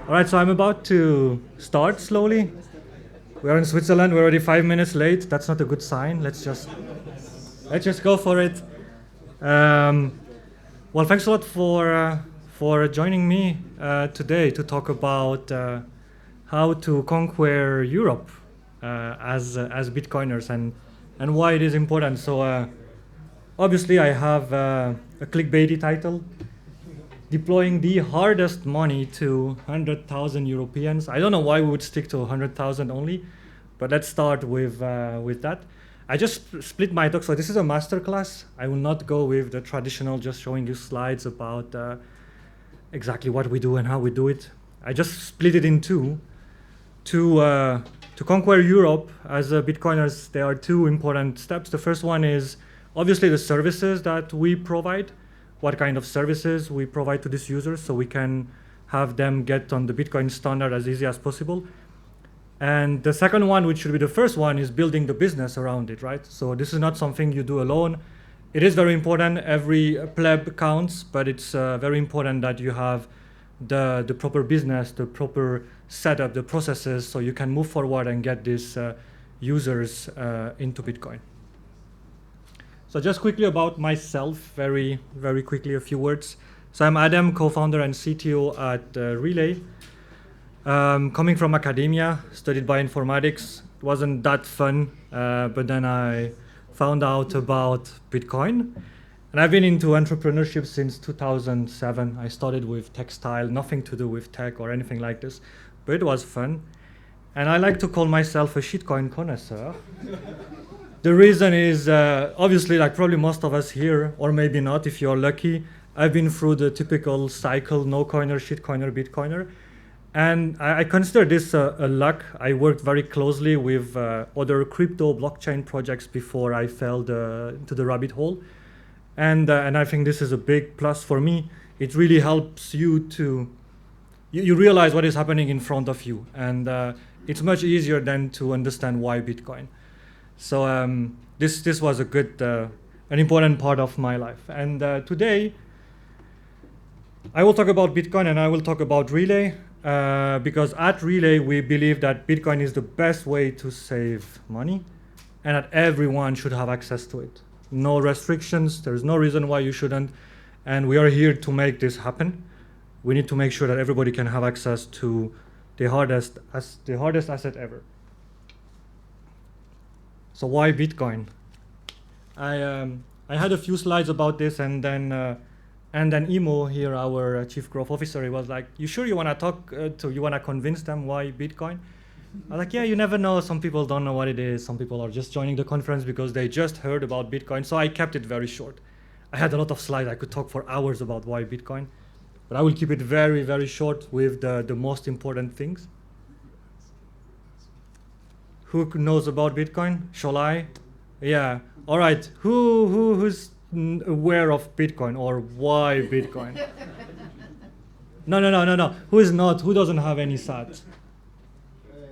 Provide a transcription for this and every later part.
All right, so I'm about to start slowly. We are in Switzerland. We're already 5 minutes late. That's not a good sign. Let's just go for it. Um, well, thanks a lot for joining me today to talk about how to conquer Europe as Bitcoiners and why it is important. So obviously, I have a clickbaity title. Deploying the hardest money to 100,000 Europeans. I don't know why we would stick to 100,000 only, but let's start with that. I just split my talk, so this is a masterclass. I will not go with the traditional, just showing you slides about exactly what we do and how we do it. I just split it in two. To conquer Europe as Bitcoiners, there are two important steps. The first one is obviously the services that we provide. What kind of services we provide to these users so we can have them get on the Bitcoin standard as easy as possible. And the second one, which should be the first one, is building the business around it, right? So this is not something you do alone. It is very important. Every pleb counts, but it's very important that you have the proper business, the proper setup, the processes, so you can move forward and get these users into Bitcoin. So just quickly about myself, very, very quickly, a few words. So I'm Adem, co-founder and CTO at Relay. Coming from academia, studied bioinformatics. It wasn't that fun, but then I found out about Bitcoin. And I've been into entrepreneurship since 2007. I started with textile, nothing to do with tech or anything like this, but it was fun. And I like to call myself a shitcoin connoisseur. The reason is, obviously, like probably most of us here, or maybe not if you're lucky, I've been through the typical cycle, no-coiner, shitcoiner, Bitcoiner. And I consider this a luck. I worked very closely with other crypto blockchain projects before I fell into the rabbit hole. And I think this is a big plus for me. It really helps you to, you realize what is happening in front of you. And it's much easier then to understand why Bitcoin. So this was a good, an important part of my life. And today, I will talk about Bitcoin and I will talk about Relay, because at Relay, we believe that Bitcoin is the best way to save money and that everyone should have access to it. No restrictions, there's no reason why you shouldn't. And we are here to make this happen. We need to make sure that everybody can have access to the hardest asset ever. So why Bitcoin? I had a few slides about this, and then Imo here, our chief growth officer, he was like, "You sure you want to you want to convince them why Bitcoin?" I was like, "Yeah, you never know. Some people don't know what it is. Some people are just joining the conference because they just heard about Bitcoin." So I kept it very short. I had a lot of slides. I could talk for hours about why Bitcoin, but I will keep it very, very short with the most important things. Who knows about Bitcoin? Shall I? Yeah. All right. Who's aware of Bitcoin or why Bitcoin? No. Who is not? Who doesn't have any sats?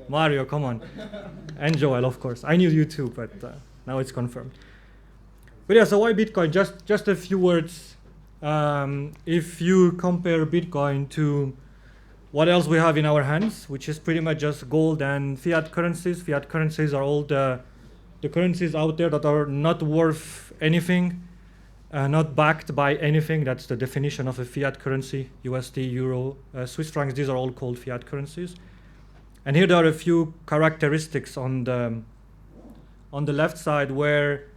Mario, come on. And Joel, of course. I knew you too, but now it's confirmed. But yeah, so why Bitcoin? Just a few words. If you compare Bitcoin to what else we have in our hands, which is pretty much just gold and fiat currencies. Fiat currencies are all the currencies out there that are not worth anything, not backed by anything. That's the definition of a fiat currency. USD, Euro, Swiss francs, these are all called fiat currencies. And here there are a few characteristics on the left side where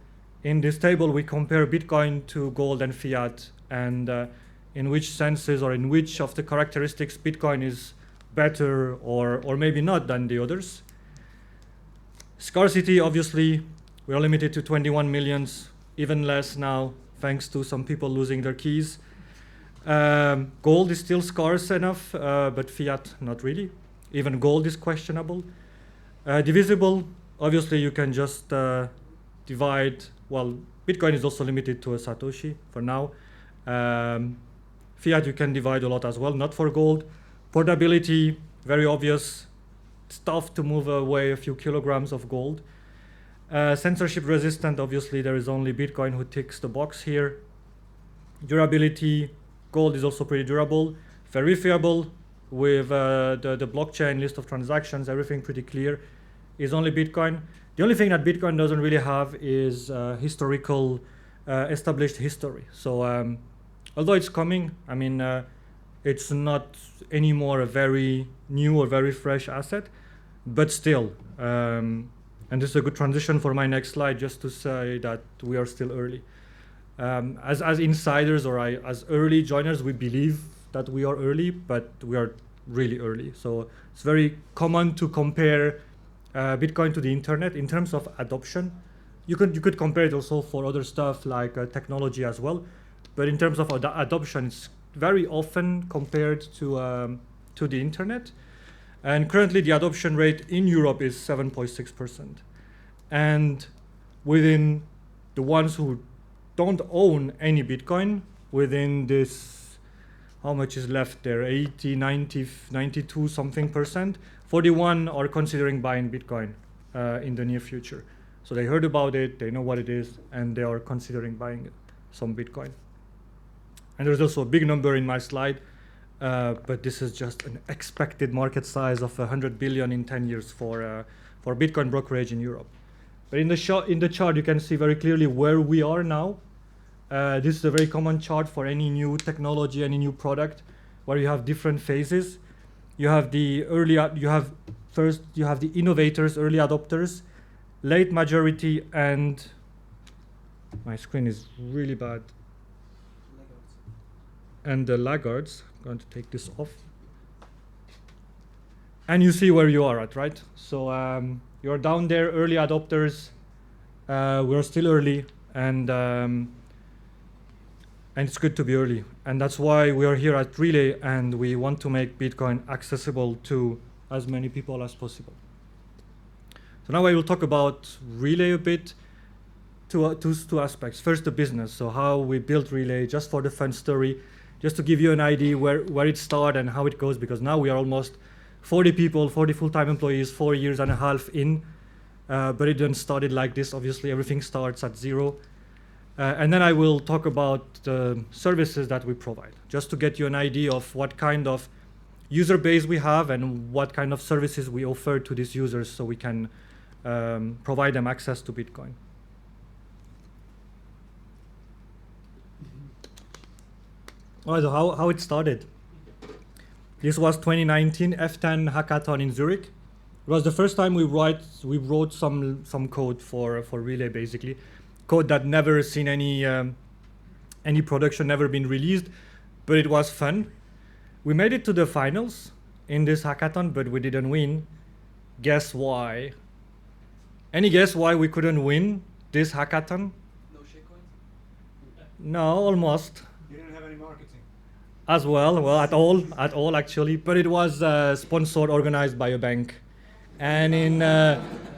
in this table we compare Bitcoin to gold and fiat, and in which senses or in which of the characteristics Bitcoin is better or maybe not than the others. Scarcity, obviously, we are limited to 21 millions, even less now, thanks to some people losing their keys. Gold is still scarce enough, but fiat, not really. Even gold is questionable. Divisible, obviously you can just divide, well, Bitcoin is also limited to a Satoshi for now. Fiat you can divide a lot as well, not for gold. Portability, very obvious. It's tough to move away a few kilograms of gold. Censorship resistant, obviously there is only Bitcoin who ticks the box here. Durability, gold is also pretty durable. Verifiable, with the blockchain list of transactions, everything pretty clear, is only Bitcoin. The only thing that Bitcoin doesn't really have is historical established history. So although it's coming, I mean, it's not anymore a very new or very fresh asset, but still, and this is a good transition for my next slide, just to say that we are still early. As insiders or as early joiners, we believe that we are early, but we are really early. So it's very common to compare Bitcoin to the internet in terms of adoption. You could compare it also for other stuff like technology as well, but in terms of adoption, it's very often compared to the internet. And currently, the adoption rate in Europe is 7.6%. And within the ones who don't own any Bitcoin, within this, how much is left there? 80, 90, 92 something percent. 41 are considering buying Bitcoin in the near future. So they heard about it, they know what it is, and they are considering buying some Bitcoin. And there's also a big number in my slide, but this is just an expected market size of 100 billion in 10 years for Bitcoin brokerage in Europe. But in the chart, you can see very clearly where we are now. This is a very common chart for any new technology, any new product, where you have different phases. You have the the innovators, early adopters, late majority, and my screen is really bad. And the laggards. I'm going to take this off. And you see where you are at, right? So you're down there, early adopters. We're still early, and it's good to be early. And that's why we are here at Relay, and we want to make Bitcoin accessible to as many people as possible. So now I will talk about Relay a bit. Two aspects. First, the business. So how we built Relay, just for the fun story, just to give you an idea where it started and how it goes, because now we are almost 40 people, 40 full-time employees, 4 years and a half in. But it didn't start like this, obviously. Everything starts at zero. And then I will talk about the services that we provide, just to get you an idea of what kind of user base we have and what kind of services we offer to these users so we can provide them access to Bitcoin. All right, so how it started. This was 2019 F10 hackathon in Zurich. It was the first time we wrote some code for Relay, basically. Code that never seen any production, never been released, but it was fun. We made it to the finals in this hackathon, but we didn't win. Guess why? Any guess why we couldn't win this hackathon? No shitcoin? No, almost. You didn't have any marketing. As well, at all actually, but it was sponsored, organized by a bank. And in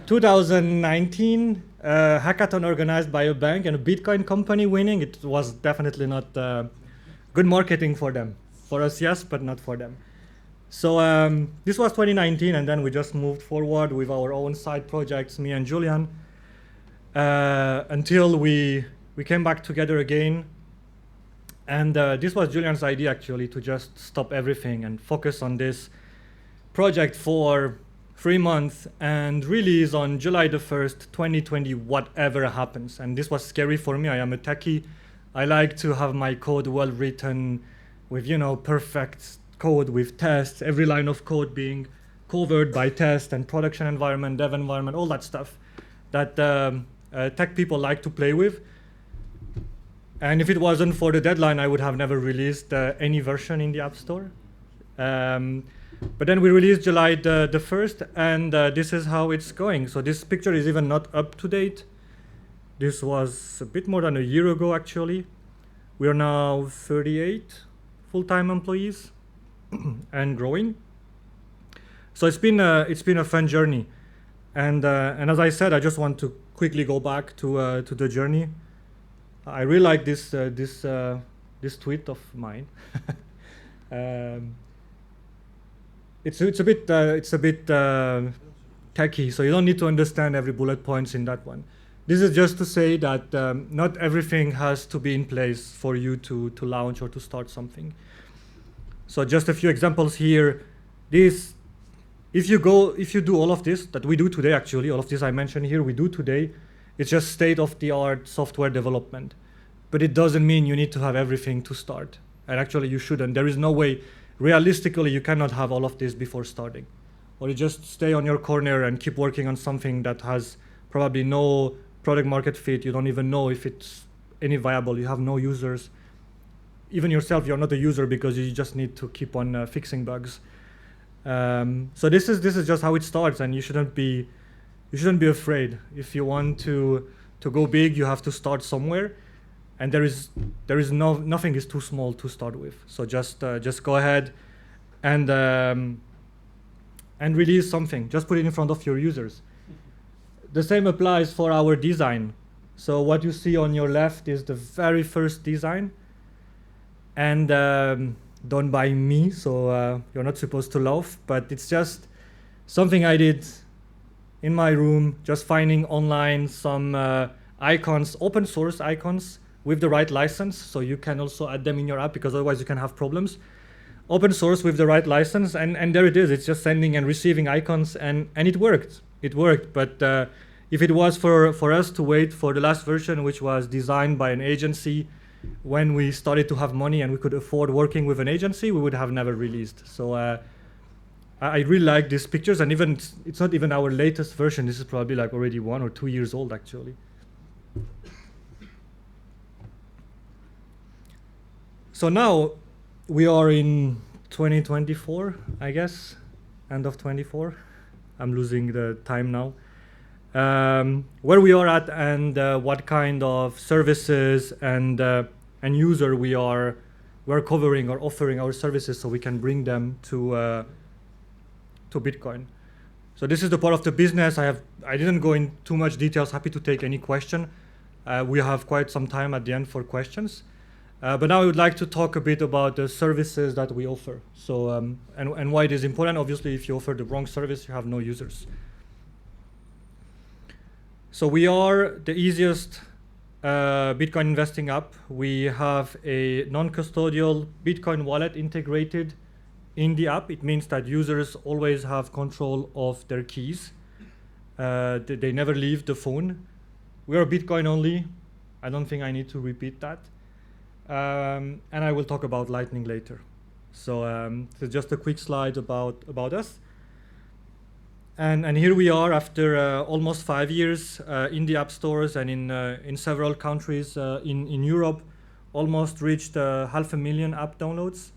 2019, hackathon organized by a bank and a Bitcoin company winning, it was definitely not good marketing for them. For us, yes, but not for them. So this was 2019, and then we just moved forward with our own side projects, me and Julian, until we came back together again. And this was Julian's idea, actually, to just stop everything and focus on this project for 3 months and release on July the 1st, 2020, whatever happens. And this was scary for me. I am a techie. I like to have my code well written with, perfect code with tests, every line of code being covered by test and production environment, dev environment, all that stuff that tech people like to play with. And if it wasn't for the deadline, I would have never released any version in the App Store. But then we released July the 1st, and this is how it's going. So this picture is even not up to date. This was a bit more than a year ago, actually. We are now 38 full-time employees and growing. So it's been a fun journey. And as I said, I just want to quickly go back to the journey. I really like this tweet of mine. It's a bit techy, so you don't need to understand every bullet points in that one. This is just to say that not everything has to be in place for you to launch or to start something. So just a few examples here. This, if you do all of this that we do today, actually, all of this I mentioned here, we do today, it's just state-of-the-art software development. But it doesn't mean you need to have everything to start. And actually you shouldn't. There is no way, realistically, you cannot have all of this before starting. Or you just stay on your corner and keep working on something that has probably no product market fit. You don't even know if it's any viable. You have no users. Even yourself, you're not a user because you just need to keep on fixing bugs. So this is just how it starts, and you shouldn't be afraid. If you want to go big, you have to start somewhere, and nothing is too small to start with. So just go ahead and release something. Just put it in front of your users. The same applies for our design. So what you see on your left is the very first design, and done by me, so you're not supposed to laugh, but it's just something I did in my room, just finding online some icons, open source icons with the right license, so you can also add them in your app, because otherwise you can have problems. Open source with the right license, and there it is. It's just sending and receiving icons, and it worked. It worked, but if it was for us to wait for the last version, which was designed by an agency, when we started to have money and we could afford working with an agency, we would have never released. So I really like these pictures, and even it's not even our latest version. This is probably like already 1 or 2 years old, actually. So now we are in 2024, I guess, end of 24. I'm losing the time now. Where we are at, and what kind of services and user we're covering or offering our services, so we can bring them to Bitcoin. So this is the part of the business. I didn't go in too much details. Happy to take any question. We have quite some time at the end for questions. But now I would like to talk a bit about the services that we offer. So and why it is important. Obviously, if you offer the wrong service, you have no users. So we are the easiest Bitcoin investing app. We have a non-custodial Bitcoin wallet integrated in the app. It means that users always have control of their keys. They never leave the phone. We are Bitcoin only. I don't think I need to repeat that. And I will talk about Lightning later. So just a quick slide about us. And here we are after almost 5 years in the app stores and in several countries in Europe, almost reached 500,000 app downloads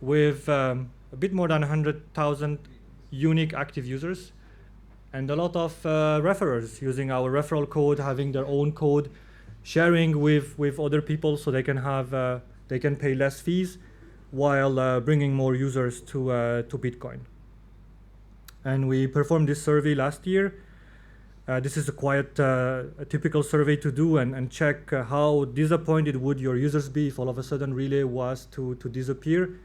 with a bit more than 100,000 unique active users, and a lot of referrers using our referral code, having their own code, sharing with other people, so they can pay less fees while bringing more users to Bitcoin. And we performed this survey last year. This is a typical survey to do and check how disappointed would your users be if all of a sudden Relay was to disappear.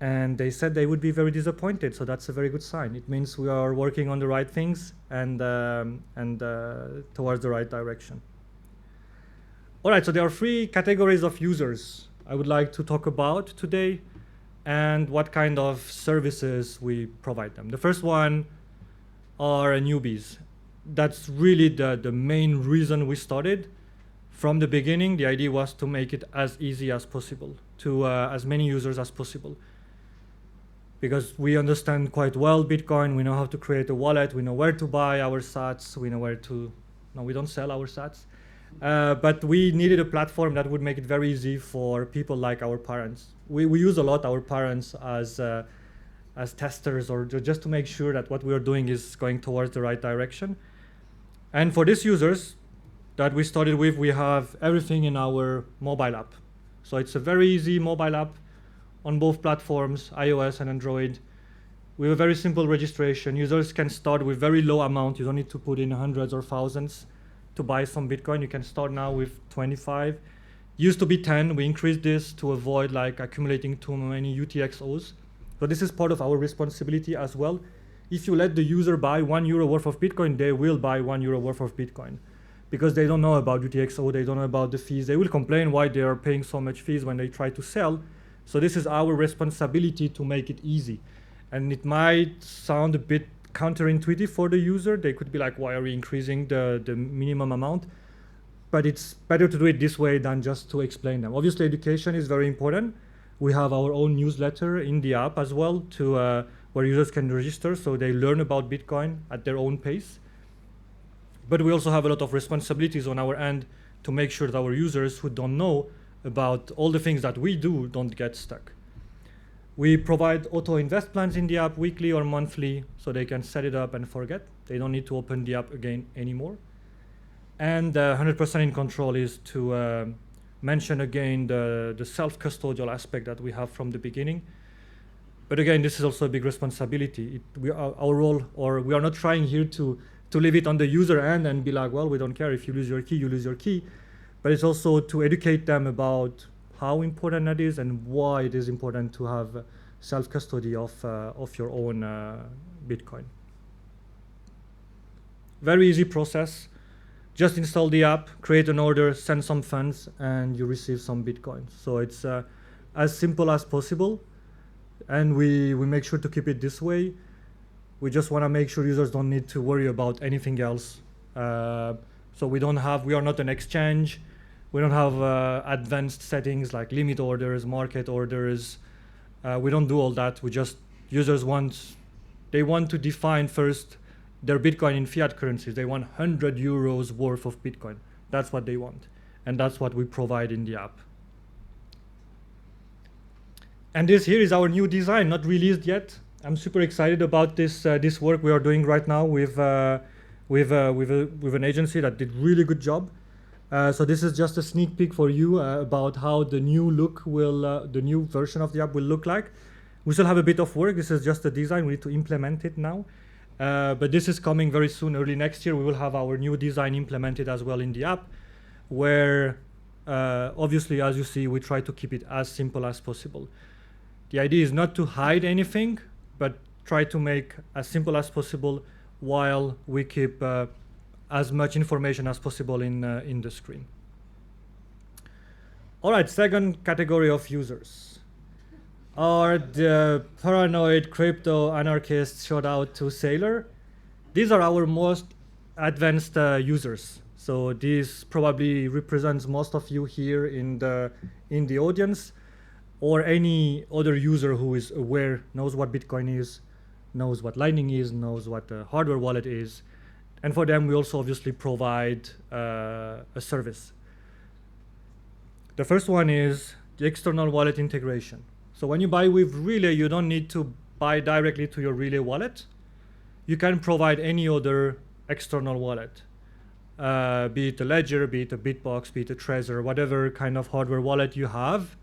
And they said they would be very disappointed, so that's a very good sign. It means we are working on the right things and towards the right direction. All right, so there are 3 categories of users I would like to talk about today, and what kind of services we provide them. The first one are newbies. That's really the main reason we started. From the beginning, the idea was to make it as easy as possible to as many users as possible. Because we understand quite well Bitcoin, we know how to create a wallet, we know where to buy our sats, we know where to, no, we don't sell our sats. But we needed a platform that would make it very easy for people like our parents. We use a lot our parents as testers, or just to make sure that what we are doing is going towards the right direction. And for these users that we started with, we have everything in our mobile app. So it's a very easy mobile app on both platforms, iOS and Android. We have a very simple registration. Users can start with very low amount. You don't need to put in hundreds or thousands to buy some Bitcoin. You can start now with 25. Used to be 10. We increased this to avoid like accumulating too many UTXOs. So this is part of our responsibility as well. If you let the user buy €1 worth of Bitcoin, they will buy €1 worth of Bitcoin, because they don't know about UTXO, they don't know about the fees. They will complain why they are paying so much fees when they try to sell, So this is our responsibility to make it easy. And it might sound a bit counterintuitive for the user. They could be like, why are we increasing the minimum amount? But it's better to do it this way than just to explain them. Obviously, education is very important. We have our own newsletter in the app as well to where users can register so they learn about Bitcoin at their own pace. But we also have a lot of responsibilities on our end to make sure that our users who don't know about all the things that we do don't get stuck. We provide auto invest plans in the app weekly or monthly so they can set it up and forget. They don't need to open the app again anymore. And 100% in control is to mention again the self-custodial aspect that we have from the beginning. But again, this is also a big responsibility. Our role, or we are not trying here to leave it on the user end and be like, well, we don't care if you lose your key, you lose your key. But it's also to educate them about how important that is and why it is important to have self-custody of your own Bitcoin. Very easy process. Just install the app, create an order, send some funds, and you receive some Bitcoin. So it's as simple as possible. And we make sure to keep it this way. We just want to make sure users don't need to worry about anything else. So we are not an exchange. We don't have advanced settings like limit orders, market orders. We don't do all that. Users want to define first their Bitcoin in fiat currencies. They want 100 euros worth of Bitcoin. That's what they want. And that's what we provide in the app. And this here is our new design, not released yet. I'm super excited about this work we are doing right now with an agency that did really good job. So this is just a sneak peek for you about how the new the new version of the app will look like. We still have a bit of work. This is just a design. We need to implement it now. But this is coming very soon. Early next year, we will have our new design implemented as well in the app, where obviously, as you see, we try to keep it as simple as possible. The idea is not to hide anything, but try to make as simple as possible while we keep as much information as possible in the screen. All right, second category of users are the paranoid crypto anarchists. Shout out to Sailor. These are our most advanced users. So this probably represents most of you here in the audience, or any other user who is aware, knows what Bitcoin is, knows what Lightning is, knows what a hardware wallet is. And for them, we also obviously provide a service. The first one is the external wallet integration. So when you buy with Relay, you don't need to buy directly to your Relay wallet. You can provide any other external wallet, be it a Ledger, be it a Bitbox, be it a Trezor, whatever kind of hardware wallet you have.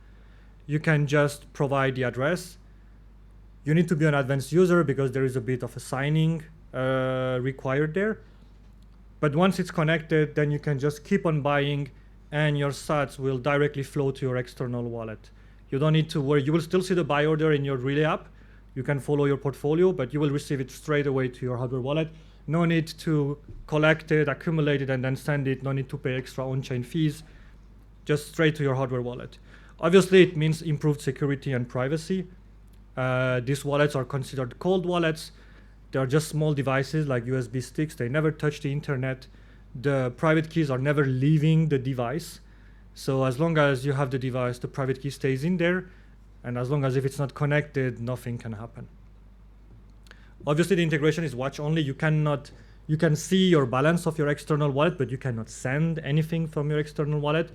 You can just provide the address. You need to be an advanced user because there is a bit of a signing required there. But once it's connected, then you can just keep on buying and your sats will directly flow to your external wallet. You don't need to worry. You will still see the buy order in your Relay app. You can follow your portfolio, but you will receive it straight away to your hardware wallet. No need to collect it, accumulate it, and then send it. No need to pay extra on-chain fees. Just straight to your hardware wallet. Obviously, it means improved security and privacy. These wallets are considered cold wallets. They are just small devices like USB sticks. They never touch the internet. The private keys are never leaving the device. So as long as you have the device, the private key stays in there. And as long as if it's not connected, nothing can happen. Obviously, the integration is watch only. You can see your balance of your external wallet, but you cannot send anything from your external wallet.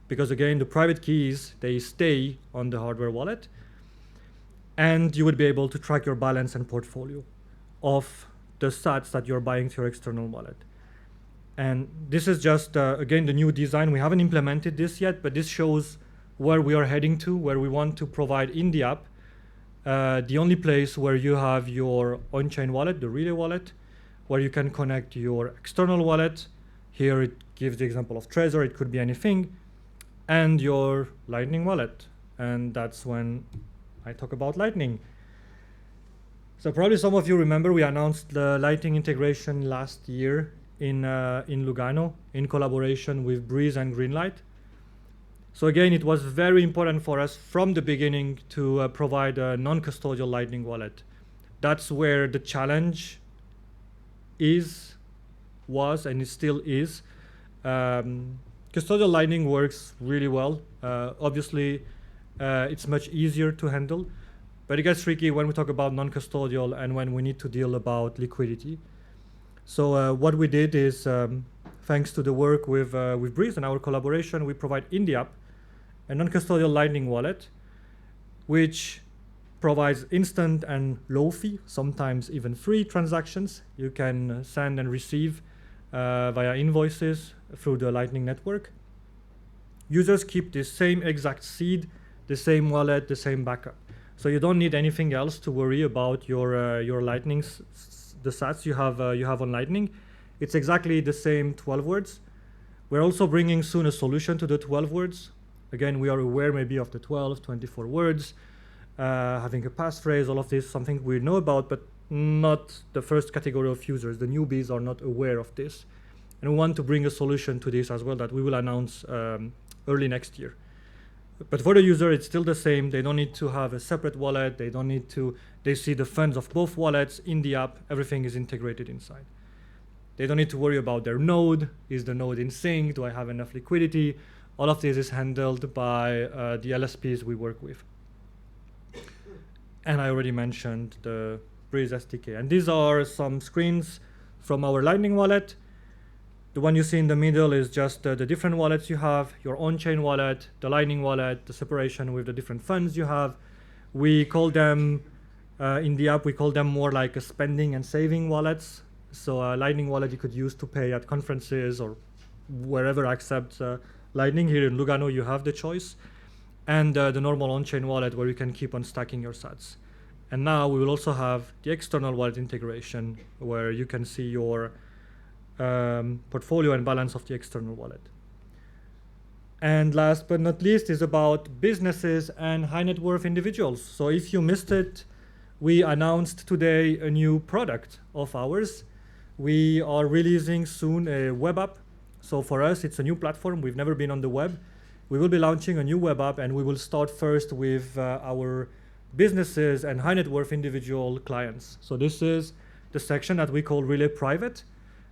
Because again, the private keys, they stay on the hardware wallet. And you would be able to track your balance and portfolio of the sats that you're buying to your external wallet. And this is just, again, the new design. We haven't implemented this yet, but this shows where we are heading to, where we want to provide in the app the only place where you have your on-chain wallet, the Relay wallet, where you can connect your external wallet. Here it gives the example of Trezor. It could be anything. And your Lightning wallet. And that's when I talk about Lightning. So probably some of you remember we announced the Lightning integration last year in Lugano in collaboration with Breeze and Greenlight. So again, it was very important for us from the beginning to provide a non-custodial Lightning wallet. That's where the challenge was, and it still is. Custodial Lightning works really well. Obviously, it's much easier to handle, but it gets tricky when we talk about non-custodial and when we need to deal about liquidity. So what we did is, thanks to the work with Breeze and our collaboration, we provide in the app a non-custodial Lightning wallet, which provides instant and low fee, sometimes even free transactions. You can send and receive via invoices through the Lightning Network. Users keep the same exact seed, the same wallet, the same backup. So you don't need anything else to worry about your Lightning, the sats you have on Lightning. It's exactly the same 12 words. We're also bringing soon a solution to the 12 words. Again, we are aware maybe of the 12, 24 words, having a passphrase, all of this, something we know about, but not the first category of users. The newbies are not aware of this. And we want to bring a solution to this as well that we will announce early next year. But for the user, it's still the same. They don't need to have a separate wallet. They see the funds of both wallets in the app. Everything is integrated inside. They don't need to worry about their node. Is the node in sync? Do I have enough liquidity? All of this is handled by the LSPs we work with. And I already mentioned the Breeze SDK. And these are some screens from our Lightning wallet. The one you see in the middle is just the different wallets you have, your on-chain wallet, the Lightning wallet, the separation with the different funds you have. We call them, in the app, we call them more like a spending and saving wallets. So a Lightning wallet you could use to pay at conferences or wherever accepts Lightning. Here in Lugano, you have the choice. And the normal on-chain wallet where you can keep on stacking your sats. And now we will also have the external wallet integration where you can see your portfolio and balance of the external wallet. And last but not least is about businesses and high net worth individuals. So if you missed it, we announced today a new product of ours. We are releasing soon a web app. So for us, it's a new platform. We've never been on the web. We will be launching a new web app, and we will start first with our businesses and high net worth individual clients. So this is the section that we call Relay Private.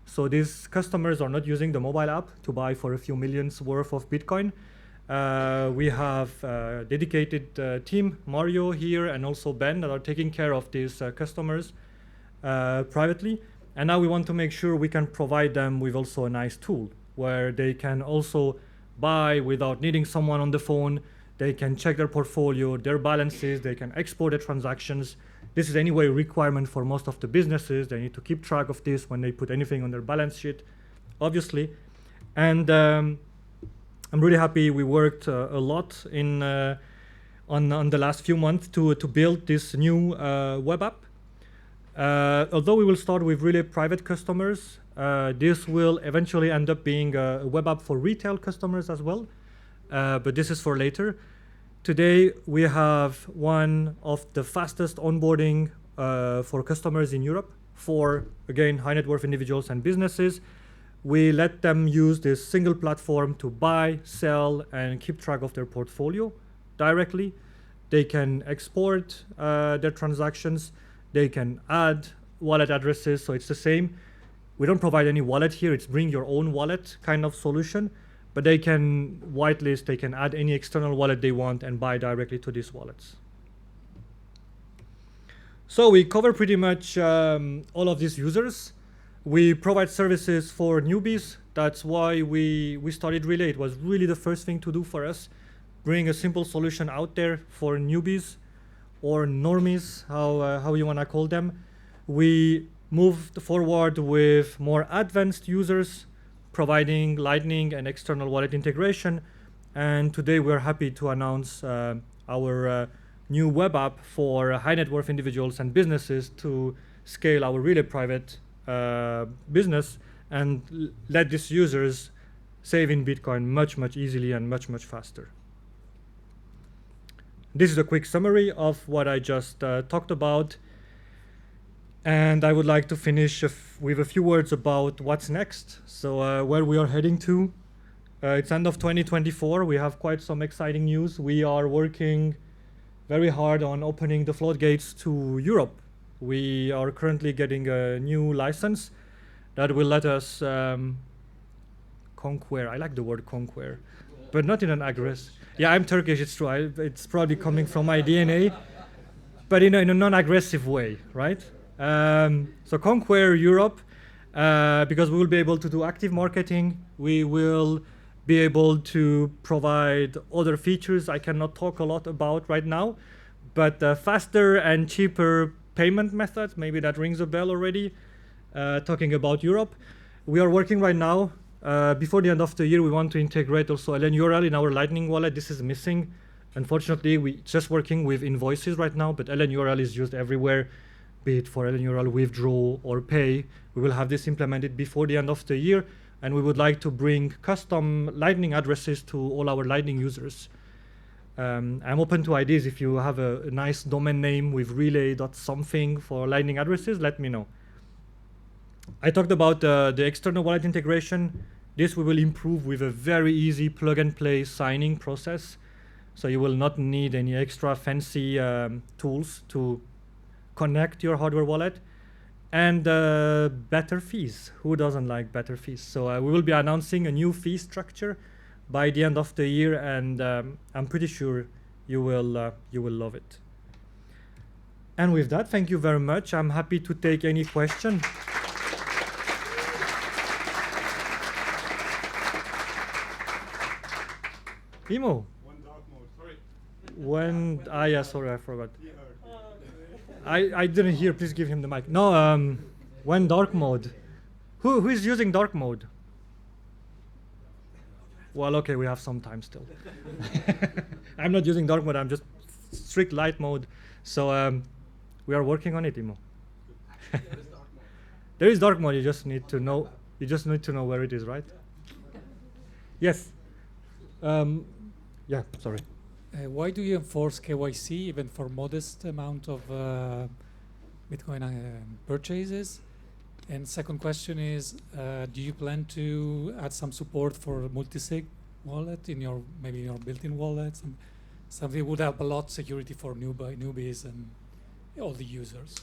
So these customers are not using the mobile app to buy for a few millions worth of Bitcoin. We have a dedicated team, Mario here and also Ben, that are taking care of these customers privately. And now we want to make sure we can provide them with also a nice tool where they can also buy without needing someone on the phone. They can check their portfolio, their balances, they can export the transactions. This is anyway a requirement for most of the businesses. They need to keep track of this when they put anything on their balance sheet, obviously. And I'm really happy we worked a lot on the last few months to build this new web app. Although we will start with really private customers, this will eventually end up being a web app for retail customers as well, but this is for later. Today, we have one of the fastest onboarding for customers in Europe for, again, high net worth individuals and businesses. We let them use this single platform to buy, sell, and keep track of their portfolio directly. They can export their transactions. They can add wallet addresses, so it's the same. We don't provide any wallet here. It's bring your own wallet kind of solution, but they can whitelist, they can add any external wallet they want and buy directly to these wallets. So we cover pretty much all of these users. We provide services for newbies. That's why we started Relay. It was really the first thing to do for us, bring a simple solution out there for newbies or normies, how you want to call them. We moved forward with more advanced users, providing Lightning and external wallet integration. And today we're happy to announce our new web app for high net worth individuals and businesses to scale our really private business and let these users save in Bitcoin much, much easily and much, much faster. This is a quick summary of what I just talked about. And I would like to finish with a few words about what's next. So where we are heading to. It's end of 2024. We have quite some exciting news. We are working very hard on opening the floodgates to Europe. We are currently getting a new license that will let us conquer. I like the word conquer, but not in an aggressive. Yeah, I'm Turkish. It's true. It's probably coming from my DNA, but in a non-aggressive way, right? So conquer Europe, because we will be able to do active marketing. We will be able to provide other features I cannot talk a lot about right now, but faster and cheaper payment methods. Maybe that rings a bell already. Talking about Europe, we are working right now. Before the end of the year, we want to integrate also LN URL in our Lightning wallet. This is missing. Unfortunately, we're just working with invoices right now, but LN URL is used everywhere, be it for LN URL withdraw or pay. We will have this implemented before the end of the year, and we would like to bring custom Lightning addresses to all our Lightning users. I'm open to ideas. If you have a nice domain name with relay.something for Lightning addresses, let me know. I talked about the external wallet integration. This we will improve with a very easy plug-and-play signing process. So you will not need any extra fancy tools to connect your hardware wallet. And better fees. Who doesn't like better fees? So we will be announcing a new fee structure by the end of the year, and I'm pretty sure you will love it. And with that, thank you very much. I'm happy to take any question. Imo. One dark mode, sorry. Yeah, sorry, I forgot. I didn't hear. Please give him the mic. No, when dark mode. Who is using dark mode? Well, okay, we have some time still. I'm not using dark mode. I'm just strict light mode. So we are working on it, Imo. There is dark mode. You just need to know. You just need to know where it is, right? Yes. Yeah. Sorry. Why do you enforce KYC even for modest amount of Bitcoin purchases? And second question is, do you plan to add some support for multi-sig wallet in your maybe your built-in wallet? Something would help a lot security for newbies and all the users.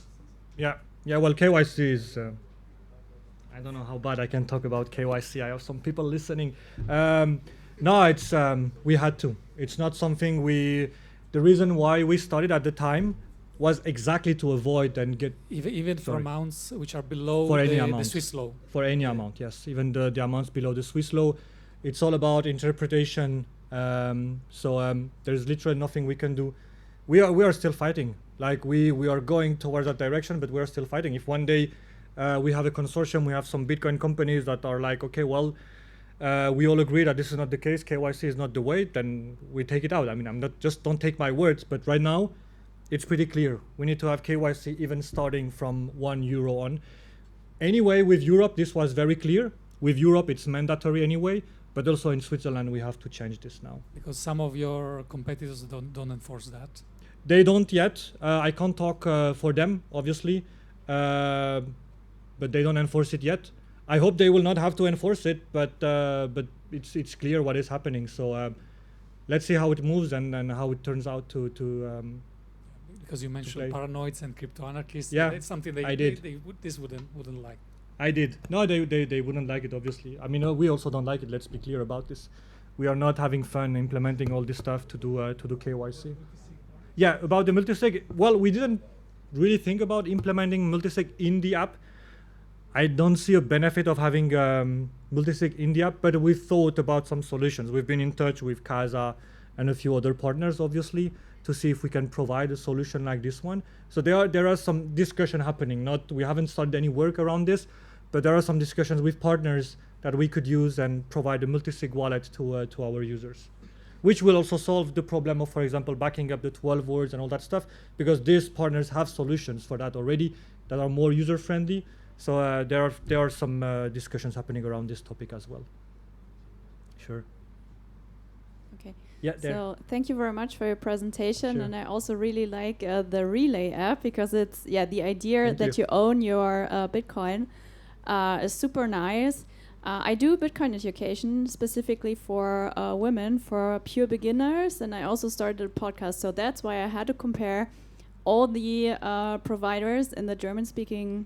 Yeah. Well, KYC is. I don't know how bad I can talk about KYC. I have some people listening. No, it's we had to. It's not something we. The reason why we started at the time was exactly to avoid and get even for amounts which are below the Swiss law. For any amount, yes, even the amounts below the Swiss law. It's all about interpretation. So there's literally nothing we can do. We are still fighting. Like we are going towards that direction, but we are still fighting. If one day we have a consortium, we have some Bitcoin companies that are like, okay, well. We all agree that this is not the case, KYC is not the way, then we take it out. I mean, I'm not just don't take my words, but right now it's pretty clear. We need to have KYC even starting from €1 on. Anyway, with Europe, this was very clear. With Europe, it's mandatory anyway, but also in Switzerland, we have to change this now. Because some of your competitors don't enforce that. They don't yet. I can't talk for them, obviously, but they don't enforce it yet. I hope they will not have to enforce it, but it's clear what is happening. So let's see how it moves and how it turns out to because you mentioned paranoids and crypto anarchists. Yeah, it's something they wouldn't like. I did. No, they wouldn't like it, obviously. I mean, we also don't like it. Let's be clear about this. We are not having fun implementing all this stuff to do KYC. Yeah, about the multisig. Well, we didn't really think about implementing multisig in the app. I don't see a benefit of having multisig in the app, but we've thought about some solutions. We've been in touch with Casa and a few other partners, obviously, to see if we can provide a solution like this one. So there are some discussion happening. We haven't started any work around this, but there are some discussions with partners that we could use and provide a multisig wallet to our users, which will also solve the problem of, for example, backing up the 12 words and all that stuff, because these partners have solutions for that already that are more user-friendly. So there are some discussions happening around this topic as well. Sure. Okay. Yeah. So thank you very much for your presentation, Sure. and I also really like the Relay app, because it's the idea Thank that you own your Bitcoin is super nice. I do Bitcoin education specifically for women, for pure beginners, and I also started a podcast. So that's why I had to compare all the providers in the German-speaking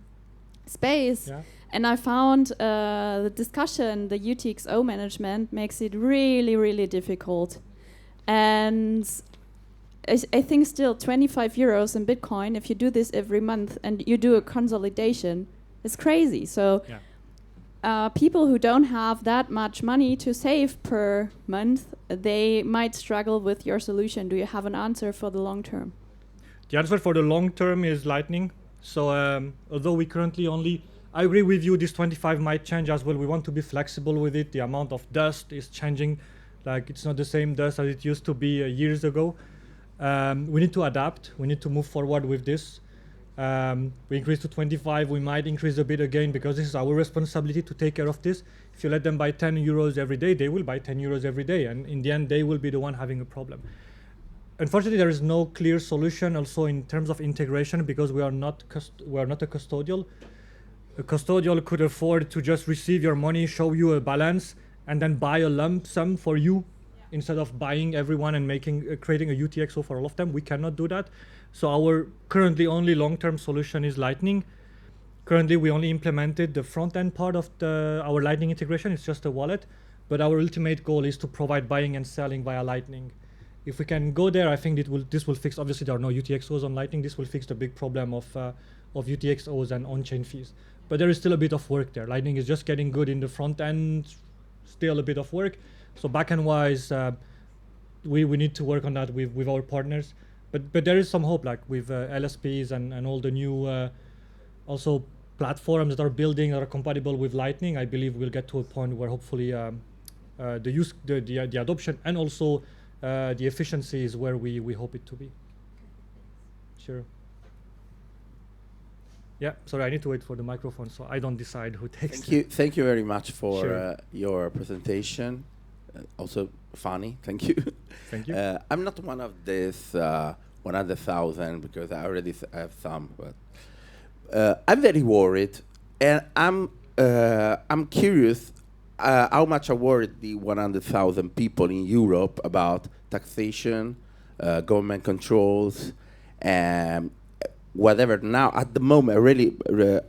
space. Yeah. And I found the discussion, the UTXO management makes it really, really difficult. And I think still 25 euros in Bitcoin, if you do this every month and you do a consolidation, it's crazy. So people who don't have that much money to save per month, they might struggle with your solution. Do you have an answer for the long term? The answer for the long term is Lightning. So although we currently I agree with you, this 25 might change as well. We want to be flexible with it. The amount of dust is changing. Like it's not the same dust as it used to be years ago. We need to adapt. We need to move forward with this. We increased to 25. We might increase a bit again because this is our responsibility to take care of this. If you let them buy 10 euros every day, they will buy 10 euros every day. And in the end, they will be the one having a problem. Unfortunately, there is no clear solution also in terms of integration because we are not a custodial. A custodial could afford to just receive your money, show you a balance, and then buy a lump sum for you instead of buying everyone and creating a UTXO for all of them. We cannot do that. So our currently only long-term solution is Lightning. Currently, we only implemented the front-end part of our Lightning integration. It's just a wallet. But our ultimate goal is to provide buying and selling via Lightning. If we can go there, I think this will fix. Obviously, there are no UTXOs on Lightning. This will fix the big problem of UTXOs and on-chain fees. But there is still a bit of work there. Lightning is just getting good in the front end. Still a bit of work. So back-end wise, we need to work on that with our partners. But there is some hope, like with LSPs and all the new also platforms that are building that are compatible with Lightning. I believe we'll get to a point where hopefully the adoption and also the efficiency is where we hope it to be. Sure. Yeah, sorry, I need to wait for the microphone so I don't decide who takes it. Thank you very much for Sure. your presentation. Also funny, thank you. Thank you. I'm not one of this 100,000 because I already have some, but I'm very worried, and I'm curious how much are worried the 100,000 people in Europe about taxation, government controls, and whatever. Now, at the moment, really,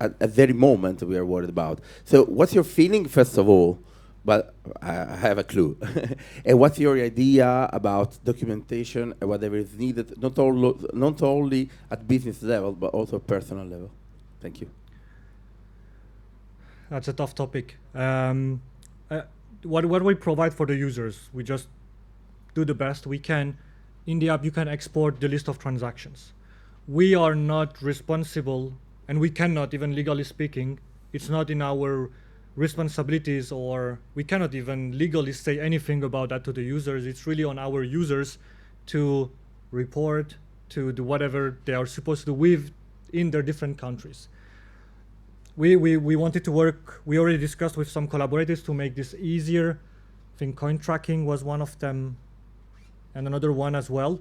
at the very moment, we are worried about. So, what's your feeling, first of all? But I have a clue. And what's your idea about documentation and whatever is needed, not only at business level, but also personal level? Thank you. That's a tough topic. What we provide for the users, we just do the best we can. In the app, you can export the list of transactions. We are not responsible, and we cannot, even legally speaking, it's not in our responsibilities, or we cannot even legally say anything about that to the users. It's really on our users to report, to do whatever they are supposed to do with in their different countries. We wanted to work, we already discussed with some collaborators to make this easier. I think coin tracking was one of them, and another one as well.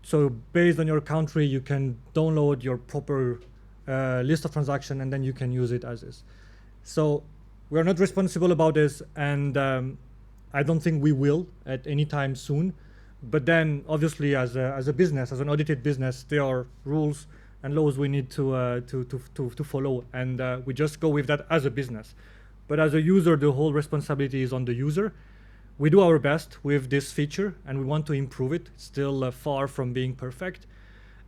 So based on your country, you can download your proper list of transactions, and then you can use it as is. So we're not responsible about this, and I don't think we will at any time soon. But then, obviously, as a business, as an audited business, there are rules and laws we need to follow, and we just go with that as a business. But as a user, the whole responsibility is on the user. We do our best with this feature, and we want to improve it. It's still far from being perfect,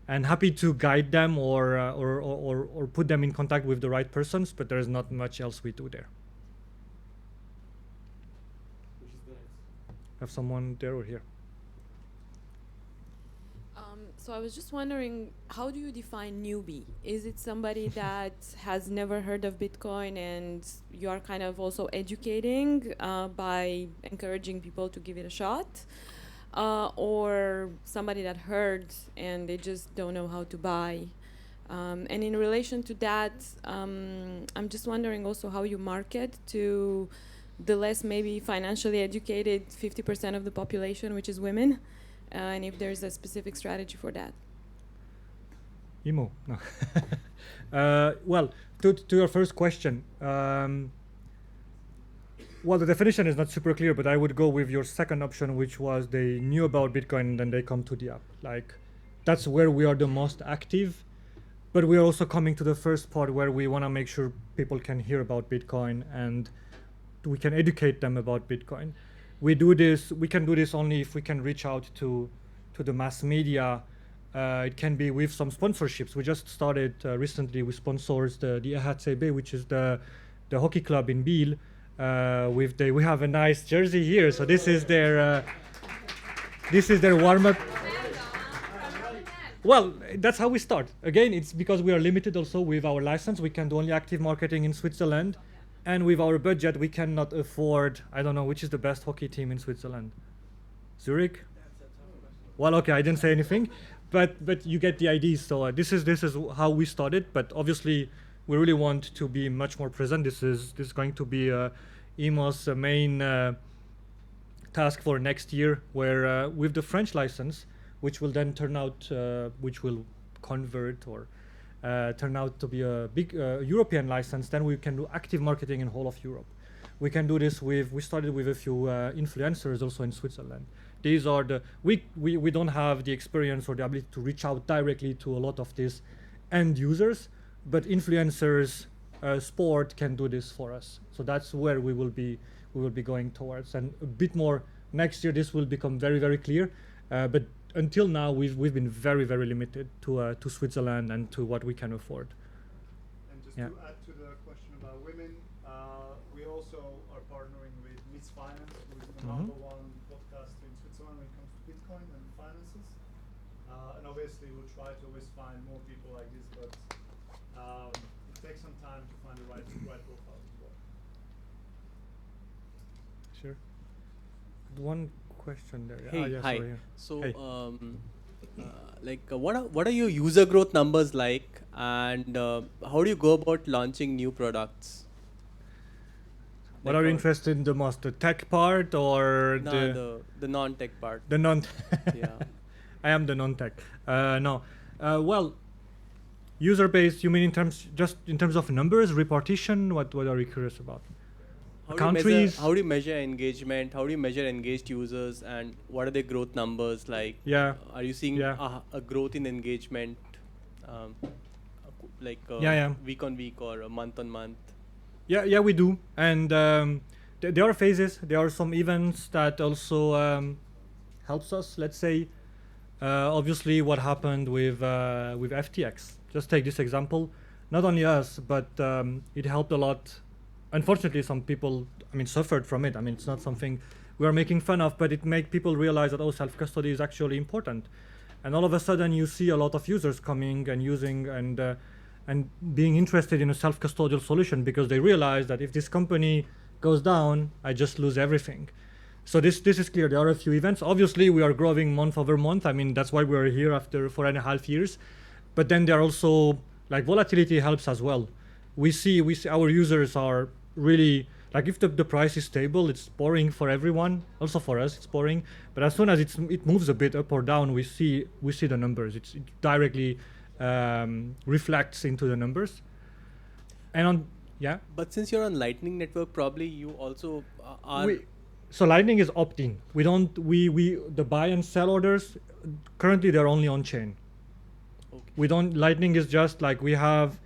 and happy to guide them or put them in contact with the right persons. But there is not much else we do there. Have someone there or here? So I was just wondering, how do you define newbie? Is it somebody that has never heard of Bitcoin and you are kind of also educating by encouraging people to give it a shot? Or somebody that heard and they just don't know how to buy? And in relation to that, I'm just wondering also how you market to the less maybe financially educated 50% of the population, which is women. And if there's a specific strategy for that. Imo, no. Well, to your first question, Well, the definition is not super clear, but I would go with your second option, which was they knew about Bitcoin and then they come to the app. Like, that's where we are the most active. But we are also coming to the first part where we want to make sure people can hear about Bitcoin and we can educate them about Bitcoin. We can do this only if we can reach out to the mass media. It can be with some sponsorships. We just started recently with sponsors the EHCB, which is the hockey club in Biel. We have a nice jersey here, so this is their warm-up. Well, that's how we start. Again, it's because we are limited also with our license. We can do only active marketing in Switzerland. And with our budget, we cannot afford, I don't know, which is the best hockey team in Switzerland? Zurich? Well, okay, I didn't say anything. But you get the idea. So this is how we started. But obviously, we really want to be much more present. This is going to be EMO's main task for next year, where with the French license, which will then turn out, which will convert or turn out to be a big European license, then we can do active marketing in whole of Europe. We can do this we started with a few influencers also in Switzerland. These are we don't have the experience or the ability to reach out directly to a lot of these end users, but influencers, sport can do this for us. So that's where we will be going towards, and a bit more next year. This will become very, very clear, but until now, we've been very, very limited to Switzerland and to what we can afford. And just to add to the question about women, we also are partnering with Miss Finance, who is the number one podcast in Switzerland when it comes to Bitcoin and finances. And obviously, we'll try to always find more people like this, but it takes some time to find the right profile as well. Sure. One question there. Hey, yes, hi. sorry, yeah. So, Hey. what are your user growth numbers like, and how do you go about launching new products? What are you interested in the most, the tech part or the non-tech part? the non? Yeah. I am the non-tech. No. Well, user base. You mean in terms of numbers, repartition? What are you curious about? Countries. How do you measure engagement? How do you measure engaged users, and what are their growth numbers like? Yeah. Are you seeing Yeah. a growth in engagement, week on week or month on month? Yeah, we do. And there are phases. There are some events that also helps us. Let's say, obviously, what happened with FTX. Just take this example. Not only us, but it helped a lot. Unfortunately, some people, suffered from it. It's not something we are making fun of, but it made people realize that self-custody is actually important. And all of a sudden, you see a lot of users coming and using and being interested in a self-custodial solution because they realize that if this company goes down, I just lose everything. So this is clear. There are a few events. Obviously, we are growing month over month. That's why we are here after 4.5 years. But then there are also, volatility helps as well. We see our users are really, if the price is stable, it's boring for everyone. Also for us, it's boring. But as soon as it moves a bit up or down, we see the numbers. It directly reflects into the numbers. And But since you're on Lightning Network, probably you also are. So Lightning is opt-in. We don't the buy and sell orders currently they're only on chain. Okay. We don't. Lightning is just we have.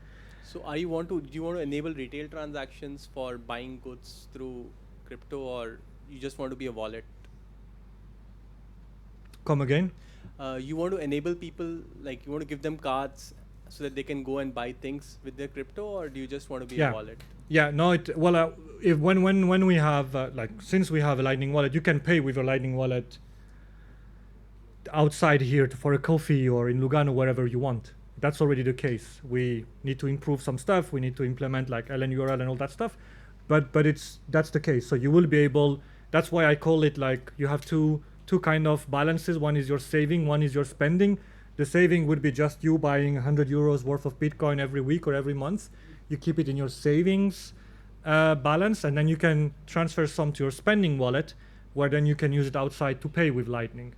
So do you want to enable retail transactions for buying goods through crypto, or you just want to be a wallet? Come again? You want to enable people, you want to give them cards so that they can go and buy things with their crypto, or do you just want to be a wallet? Yeah, no, if when we have since we have a Lightning wallet, you can pay with your Lightning wallet outside here for a coffee or in Lugano, wherever you want. That's already the case. We need to improve some stuff. We need to implement LN URL and all that stuff, but that's the case. So you will be able. That's why I call it you have two kind of balances. One is your saving, one is your spending. The saving would be just you buying 100 euros worth of Bitcoin every week or every month. You keep it in your savings balance, and then you can transfer some to your spending wallet, where then you can use it outside to pay with Lightning.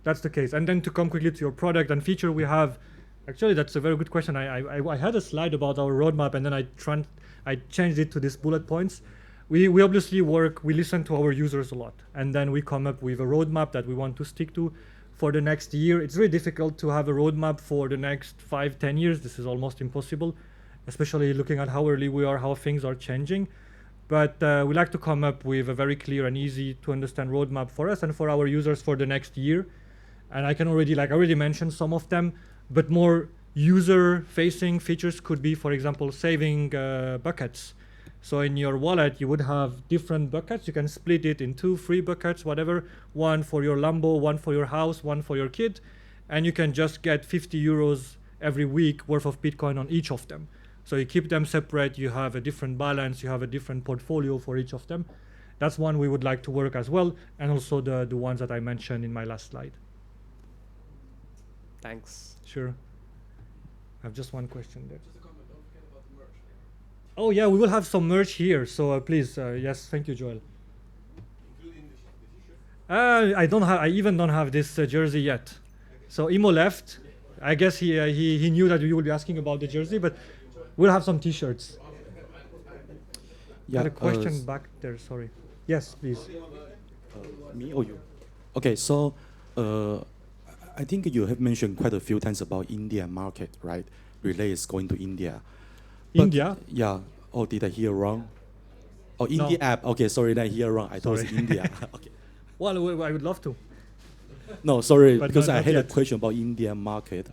That's the case. And then to come quickly to your product and feature, we have, actually that's a very good question. I had a slide about our roadmap, and then I changed it to these bullet points. we obviously we listen to our users a lot, and then we come up with a roadmap that we want to stick to for the next year. It's really difficult to have a roadmap for the next 5-10 years. This is almost impossible, especially looking at how early we are, how things are changing. But we like to come up with a very clear and easy to understand roadmap for us and for our users for the next year. And I can already, like I already mentioned some of them, but more user-facing features could be, for example, saving buckets. So in your wallet, you would have different buckets. You can split it in 2, 3 buckets, whatever. One for your Lambo, one for your house, one for your kid. And you can just get 50 euros every week worth of Bitcoin on each of them. So you keep them separate. You have a different balance. You have a different portfolio for each of them. That's one we would like to work as well. And also the ones that I mentioned in my last slide. Thanks. Sure. I have just one question there. Just a comment, don't forget about the merch. Oh yeah, we will have some merch here. So please, yes, thank you, Joel. Including the t-shirt? I don't have. I even don't have this jersey yet. So Imo left. I guess he knew that you would be asking about the jersey, but we'll have some t-shirts. Yeah. Got a question back there. Sorry. Yes, please. Me or you? Okay, so I think you have mentioned quite a few times about India market, right? Relay is going to India. India? Yeah. Oh, did I hear wrong? Oh, India app. Okay, sorry, I hear wrong. I thought it's India. Okay. Well, I would love to. No, sorry, But because I not had a yet. question about India market.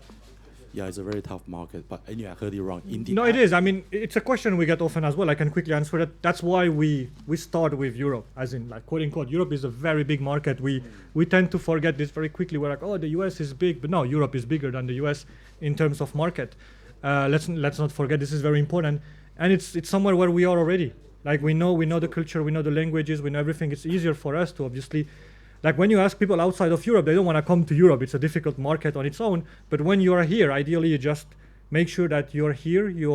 Yeah, it's a very tough market, but anyway, I heard it wrong. India. No, it is. I mean, it's a question we get often as well. I can quickly answer that. That's why we start with Europe, as in, like, quote unquote, Europe is a very big market. We tend to forget this very quickly. We're like, oh, the US is big, but no, Europe is bigger than the US in terms of market. Let's not forget this is very important, and it's somewhere where we are already. Like we know the culture, we know the languages, we know everything. It's easier for us to obviously. Like when you ask people outside of Europe, they don't want to come to Europe. It's a difficult market on its own. But when you are here, ideally you just make sure that you're here, you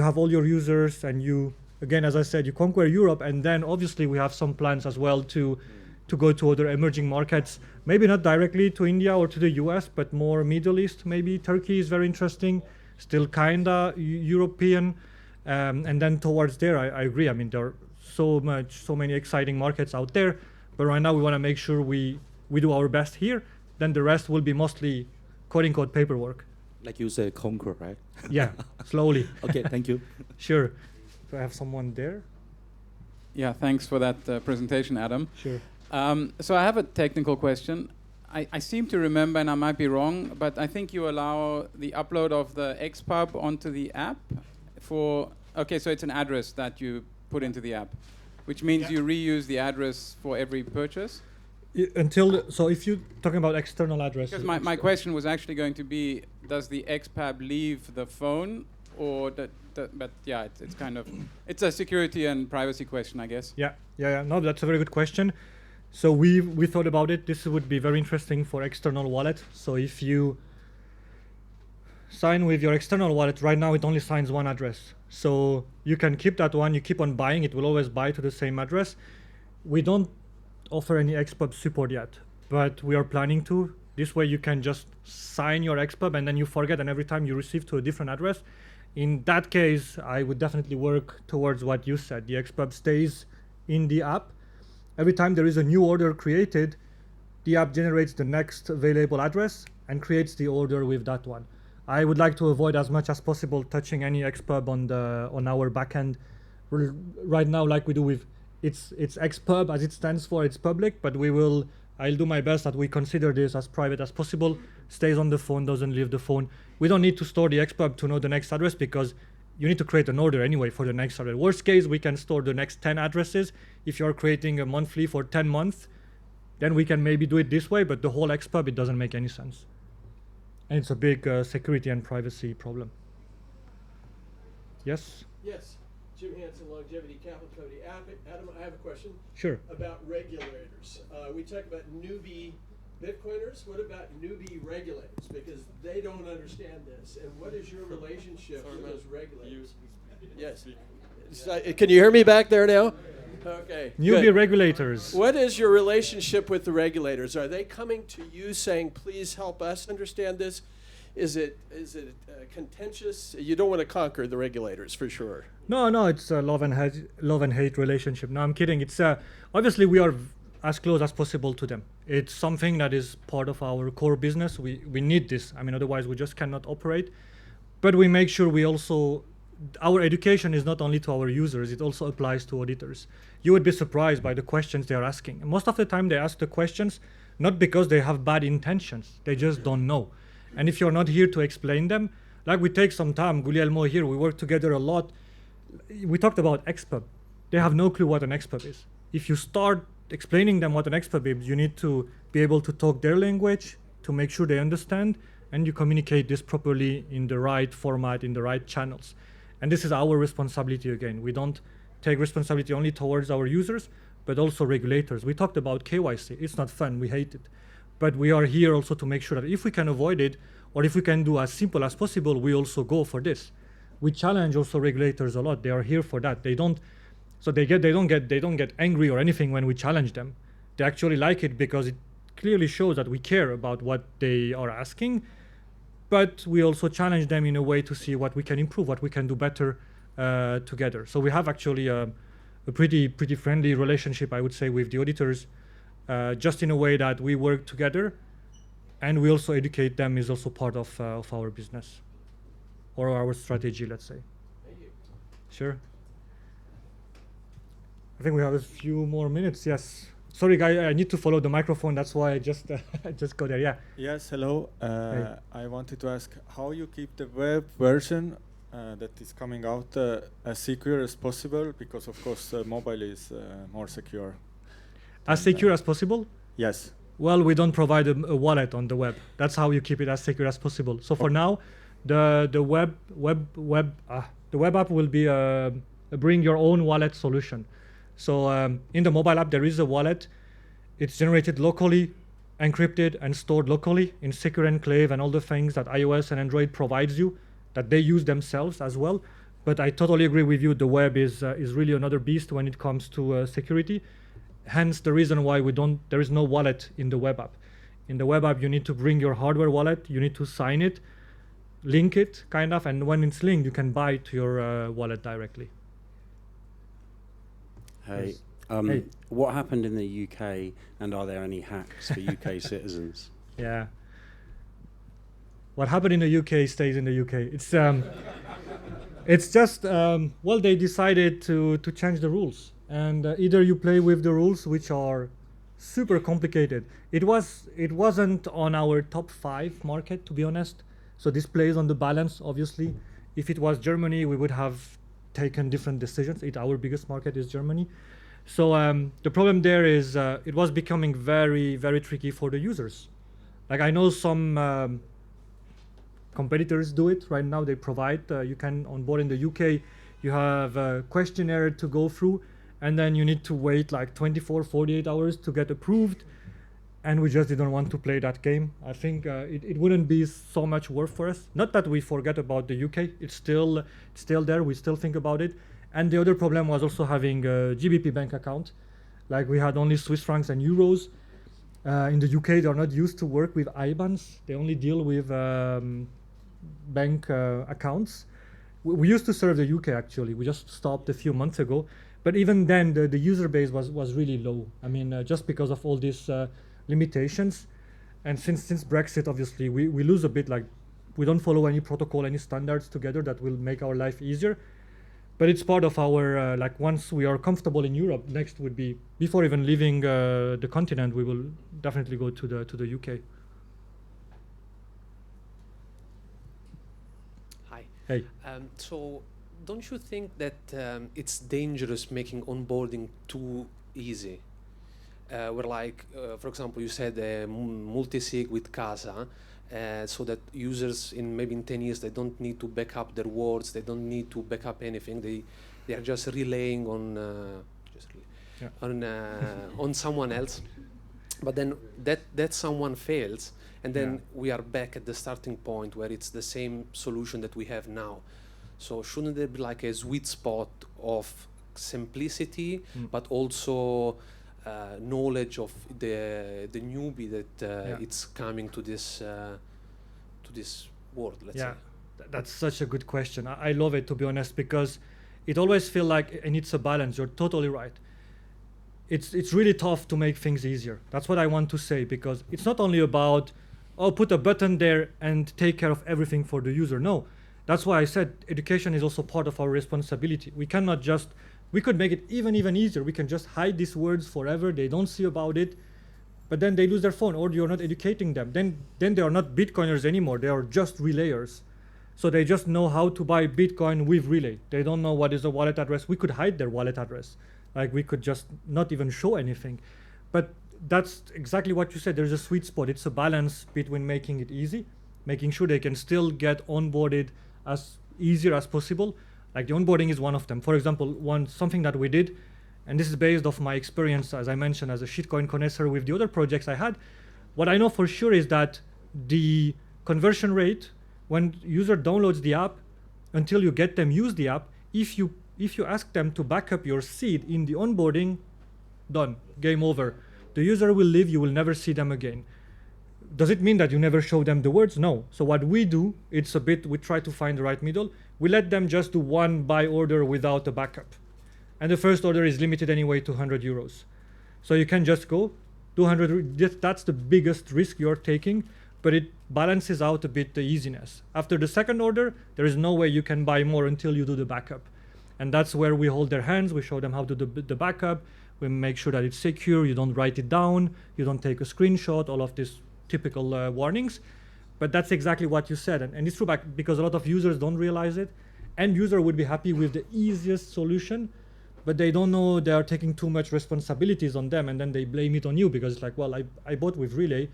have all your users, and you, again, as I said, you conquer Europe, and then obviously we have some plans as well to go to other emerging markets, maybe not directly to India or to the US, but more Middle East, maybe Turkey is very interesting, still kinda European, and then towards there, I agree. I mean, there are so many exciting markets out there. But right now we want to make sure we do our best here. Then the rest will be mostly quote-unquote paperwork. Like you said, conquer, right? Yeah, slowly. Okay, thank you. Sure. Do I have someone there? Yeah, thanks for that presentation, Adam. Sure. So I have a technical question. I seem to remember, and I might be wrong, but I think you allow the upload of the XPub onto the app for... Okay, so it's an address that you put into the app, which means you reuse the address for every purchase? So if you're talking about external addresses... Because my question was actually going to be, does the XPub leave the phone, or but yeah, it's kind of... It's a security and privacy question, I guess. Yeah. No, that's a very good question. So we thought about it. This would be very interesting for external wallet. So if you sign with your external wallet, right now it only signs one address. So you can keep that one, you keep on buying, it will always buy to the same address. We don't offer any XPub support yet, but we are planning to. This way you can just sign your XPub and then you forget, and every time you receive to a different address. In that case, I would definitely work towards what you said. The XPub stays in the app. Every time there is a new order created, the app generates the next available address and creates the order with that one. I would like to avoid as much as possible touching any XPub on our backend. Right now, like we do with it's XPub, as it stands for, it's public, but I'll do my best that we consider this as private as possible, stays on the phone, doesn't leave the phone. We don't need to store the XPub to know the next address, because you need to create an order anyway for the next address. Worst case, we can store the next 10 addresses. If you're creating a monthly for 10 months, then we can maybe do it this way, but the whole XPub, it doesn't make any sense. And it's a big security and privacy problem. Yes? Yes. Jim Hansen, Longevity Capital Company. Adam, I have a question. Sure. About regulators. We talk about newbie Bitcoiners. What about newbie regulators? Because they don't understand this. And what is your relationship with those regulators? Yes. Can you hear me back there now? Okay. Newbie good. regulators. What is your relationship with the regulators? Are they coming to you saying, please help us understand this? Is it contentious? You don't want to conquer the regulators for sure. No, it's a love and hate relationship. No, I'm kidding. It's obviously we are as close as possible to them. It's something that is part of our core business. We need this. I mean, otherwise we just cannot operate. But we make sure we also, our education is not only to our users, it also applies to auditors. You would be surprised by the questions they are asking. And most of the time they ask the questions not because they have bad intentions, they just don't know. And if you're not here to explain them, like we take some time, Guglielmo here, we work together a lot. We talked about XPub. They have no clue what an XPub is. If you start explaining them what an XPub is, you need to be able to talk their language to make sure they understand, and you communicate this properly in the right format, in the right channels. And this is our responsibility again. We don't take responsibility only towards our users, but also regulators. We talked about KYC. It's not fun, we hate it. But we are here also to make sure that if we can avoid it, or if we can do as simple as possible, we also go for this. We challenge also regulators a lot. They are here for that. They don't get angry or anything when we challenge them. They actually like it because it clearly shows that we care about what they are asking. But we also challenge them in a way to see what we can improve, what we can do better together. So we have actually a pretty friendly relationship, I would say, with the auditors, just in a way that we work together, and we also educate them is also part of our business or our strategy, let's say. Thank you. Sure. I think we have a few more minutes. Yes. Sorry, guy. I need to follow the microphone. That's why I just just go there. Yeah. Yes. Hello. Hey. I wanted to ask how you keep the web version that is coming out as secure as possible, because of course mobile is more secure. As secure as possible? Yes. Well, we don't provide a wallet on the web. That's how you keep it as secure as possible. So for now, the web app will be a bring your own wallet solution. So in the mobile app, there is a wallet. It's generated locally, encrypted, and stored locally in secure enclave and all the things that iOS and Android provides you, that they use themselves as well. But I totally agree with you. The web is really another beast when it comes to security. Hence the reason why there is no wallet in the web app. In the web app, you need to bring your hardware wallet. You need to sign it, link it, kind of, and when it's linked, you can buy it to your wallet directly. Hey, Yes. Hey. What happened in the UK, and are there any hacks for UK citizens? Yeah. What happened in the UK stays in the UK. It's just well, they decided to change the rules, and either you play with the rules, which are super complicated. It wasn't on our top 5 market, to be honest. So this plays on the balance, obviously. If it was Germany, we would have taken different decisions. Our biggest market is Germany. So the problem there is it was becoming very, very tricky for the users. Like I know some competitors do it right now. They provide, you can onboard in the UK, you have a questionnaire to go through, and then you need to wait like 24, 48 hours to get approved. And we just didn't want to play that game. I think it wouldn't be so much work for us. Not that we forget about the UK, it's still there, we still think about it. And the other problem was also having a GBP bank account. Like we had only Swiss francs and euros. In the UK, they're not used to work with IBANs. They only deal with bank accounts. We used to serve the UK actually. We just stopped a few months ago. But even then, the user base was really low. I mean, just because of all these limitations. And since Brexit, obviously, we lose a bit, like we don't follow any protocol, any standards together that will make our life easier. But it's part of our, like once we are comfortable in Europe, next would be, before even leaving the continent, we will definitely go to the UK. Hi. Hey. So don't you think that it's dangerous making onboarding too easy? Where like, for example, you said multi-sig with Casa, so that users maybe in 10 years, they don't need to back up their words, they don't need to back up anything, they are just relaying on on someone else. But then that someone fails, and then we are back at the starting point where it's the same solution that we have now. So shouldn't there be like a sweet spot of simplicity, but also knowledge of the newbie that it's coming to this world, let's Yeah, say? that's such a good question. I love it, to be honest, because it always feels like it needs a balance. You're totally right. It's really tough to make things easier. That's what I want to say, because it's not only about, oh, put a button there and take care of everything for the user. No, that's why I said education is also part of our responsibility. We cannot just, we could make it even easier. We can just hide these words forever. They don't see about it, but then they lose their phone, or you're not educating them. Then they are not Bitcoiners anymore. They are just relayers. So they just know how to buy Bitcoin with Relay. They don't know what is a wallet address. We could hide their wallet address. Like, we could just not even show anything. But that's exactly what you said. There's a sweet spot. It's a balance between making it easy, making sure they can still get onboarded as easier as possible. Like, the onboarding is one of them. For example, something that we did, and this is based off my experience, as I mentioned, as a shitcoin connoisseur with the other projects I had. What I know for sure is that the conversion rate when user downloads the app until you get them use the app, if you ask them to back up your seed in the onboarding, done, game over. The user will leave, you will never see them again. Does it mean that you never show them the words? No. So what we do, we try to find the right middle. We let them just do one buy order without a backup. And the first order is limited anyway to 100 euros. So you can just go 200, that's the biggest risk you're taking, but it balances out a bit the easiness. After the second order, there is no way you can buy more until you do the backup. And that's where we hold their hands, we show them how to do the backup, we make sure that it's secure, you don't write it down, you don't take a screenshot, all of these typical warnings. But that's exactly what you said, and it's true because a lot of users don't realize it. End user would be happy with the easiest solution, but they don't know they are taking too much responsibilities on them, and then they blame it on you because it's like, well, I bought with Relay,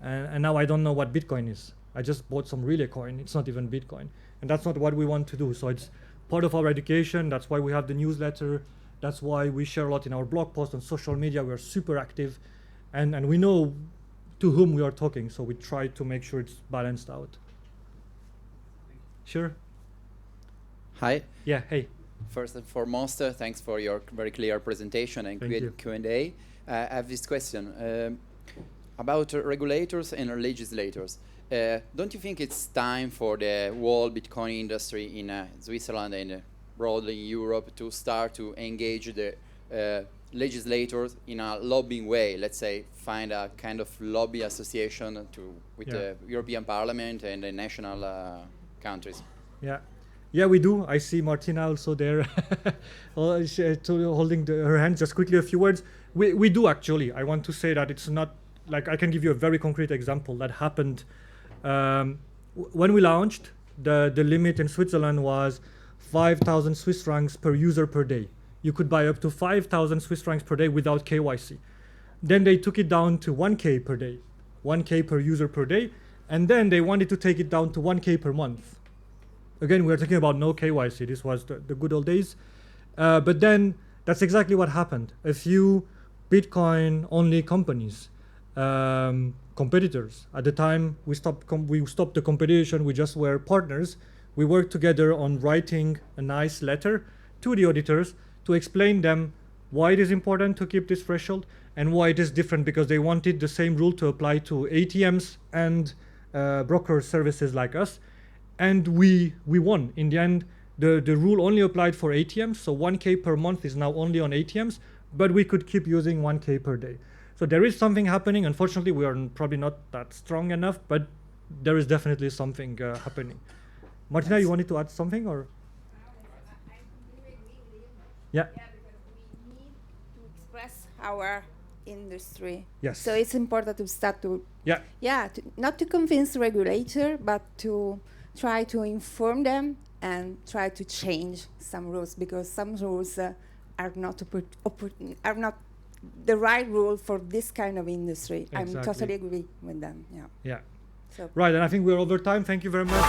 and now I don't know what Bitcoin is. I just bought some Relay coin, it's not even Bitcoin. And that's not what we want to do. So it's part of our education, that's why we have the newsletter, that's why we share a lot in our blog posts on social media, we're super active, and we know to whom we are talking, so we try to make sure it's balanced out. Sure? Hi. Yeah, hey. First and foremost, thanks for your very clear presentation and great Q&A. I have this question about regulators and legislators. Don't you think it's time for the whole Bitcoin industry in Switzerland and broadly in Europe to start to engage the legislators in a lobbying way? Let's say find a kind of lobby association with the European Parliament and the national countries. Yeah, we do. I see Martina also there holding her hand. Just quickly a few words. We do actually. I want to say that it's not like, I can give you a very concrete example that happened. When we launched, the limit in Switzerland was 5,000 Swiss francs per user per day. You could buy up to 5,000 Swiss francs per day without KYC. Then they took it down to 1K per day, 1K per user per day. And then they wanted to take it down to 1K per month. Again, we're talking about no KYC. This was the good old days. But then that's exactly what happened. A few Bitcoin-only companies, competitors. At the time, we stopped the competition. We just were partners. We worked together on writing a nice letter to the auditors to explain them why it is important to keep this threshold and why it is different, because they wanted the same rule to apply to ATMs and broker services like us. And we won. In the end, the rule only applied for ATMs, so 1K per month is now only on ATMs, but we could keep using 1K per day. So there is something happening. Unfortunately, we are probably not that strong enough, but there is definitely something happening. Martina, you wanted to add something, or? Yeah. Because we need to express our industry. Yes. So it's important to start to not to convince the regulator, but to try to inform them and try to change some rules, because some rules are not the right rule for this kind of industry. Exactly. I'm totally agree with them. Yeah. Yeah. So right, and I think we're over time. Thank you very much.